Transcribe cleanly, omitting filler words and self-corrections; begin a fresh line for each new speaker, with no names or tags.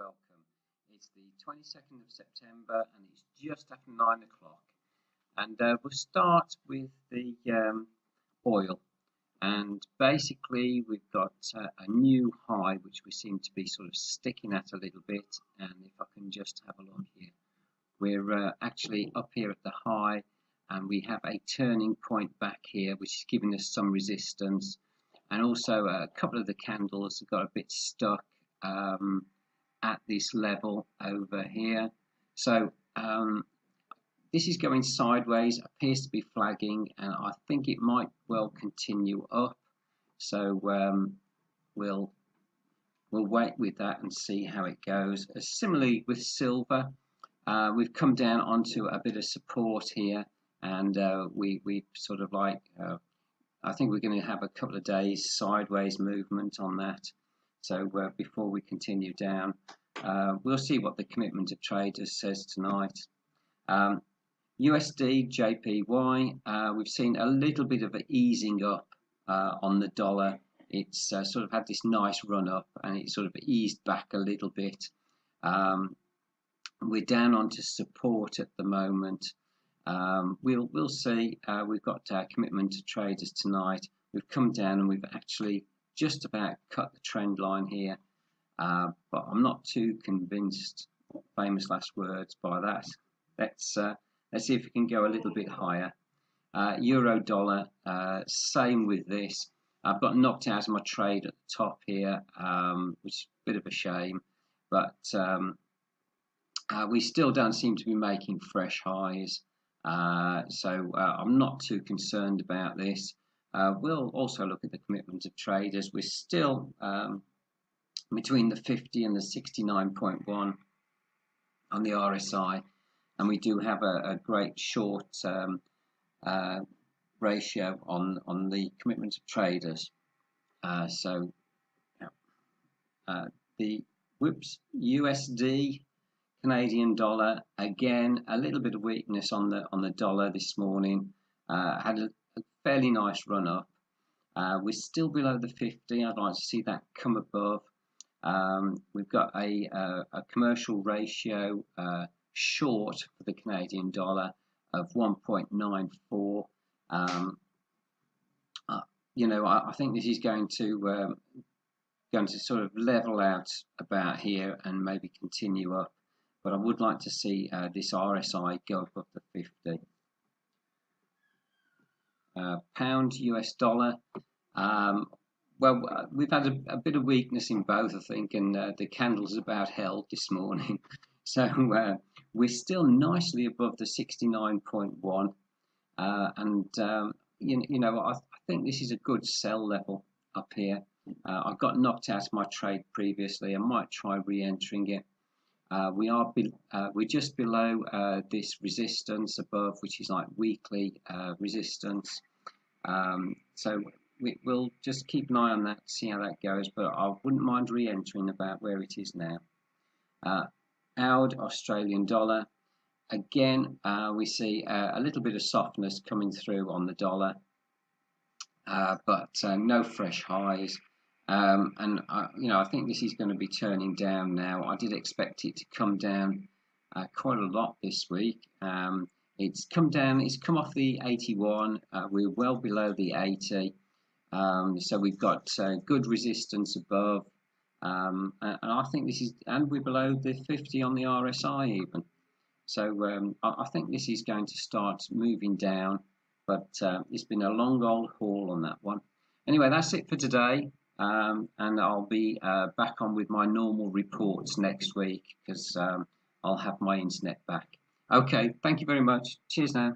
welcome. It's the 22nd of September and it's just after 9 o'clock. And we'll start with the oil. And basically we've got a new high which we seem to be sort of sticking at a little bit. And if I can just have a look here, we're actually up here at the high and we have a turning point back here which is giving us some resistance. And also a couple of the candles have got a bit stuck at this level over here. So this is going sideways, appears to be flagging, and I think it might well continue up. So we'll wait with that and see how it goes. Similarly with silver, we've come down onto a bit of support here, and we sort of like I think we're going to have a couple of days sideways movement on that. So before we continue down, we'll see what the commitment of traders says tonight. USD JPY, we've seen a little bit of an easing up on the dollar. It's sort of had this nice run up and it sort of eased back a little bit. We're down onto support at the moment. We'll see. We've got commitment to traders tonight. We've come down and we've actually just about cut the trend line here, but I'm not too convinced, famous last words, by that. Let's see if we can go a little bit higher. Euro dollar, same with this. I've got knocked out of my trade at the top here, which is a bit of a shame, but we still don't seem to be making fresh highs. So I'm not too concerned about this. We'll also look at the commitment of traders. We're still between the 50 and the 69.1 on the RSI, and we do have a great short ratio on the commitment of traders. So the USD Canadian dollar, again a little bit of weakness on the dollar this morning. Had a fairly nice run up. We're still below the 50. I'd like to see that come above. We've got a commercial ratio short for the Canadian dollar of 1.94. You know, I think this is going to sort of level out about here and maybe continue up. But I would like to see this RSI go above the 50. Pound US dollar. Well, we've had a bit of weakness in both, I think, and the candles about held this morning. So we're still nicely above the 69.1, and you know, I think this is a good sell level up here. I got knocked out of my trade previously. I might try re-entering it. We're just below this resistance above, which is like weekly resistance. So we'll just keep an eye on that, see how that goes. But I wouldn't mind re-entering about where it is now. AUD Australian dollar. Again, we see a little bit of softness coming through on the dollar, but no fresh highs. And you know, I think this is going to be turning down now. I did expect it to come down quite a lot this week. It's come down. It's come off the 81. We're well below the 80. So we've got good resistance above, and I think this is, and we're below the 50 on the RSI even. So I think this is going to start moving down. But it's been a long old haul on that one. Anyway, that's it for today. And I'll be back on with my normal reports next week because I'll have my internet back. Okay, thank you very much. Cheers now.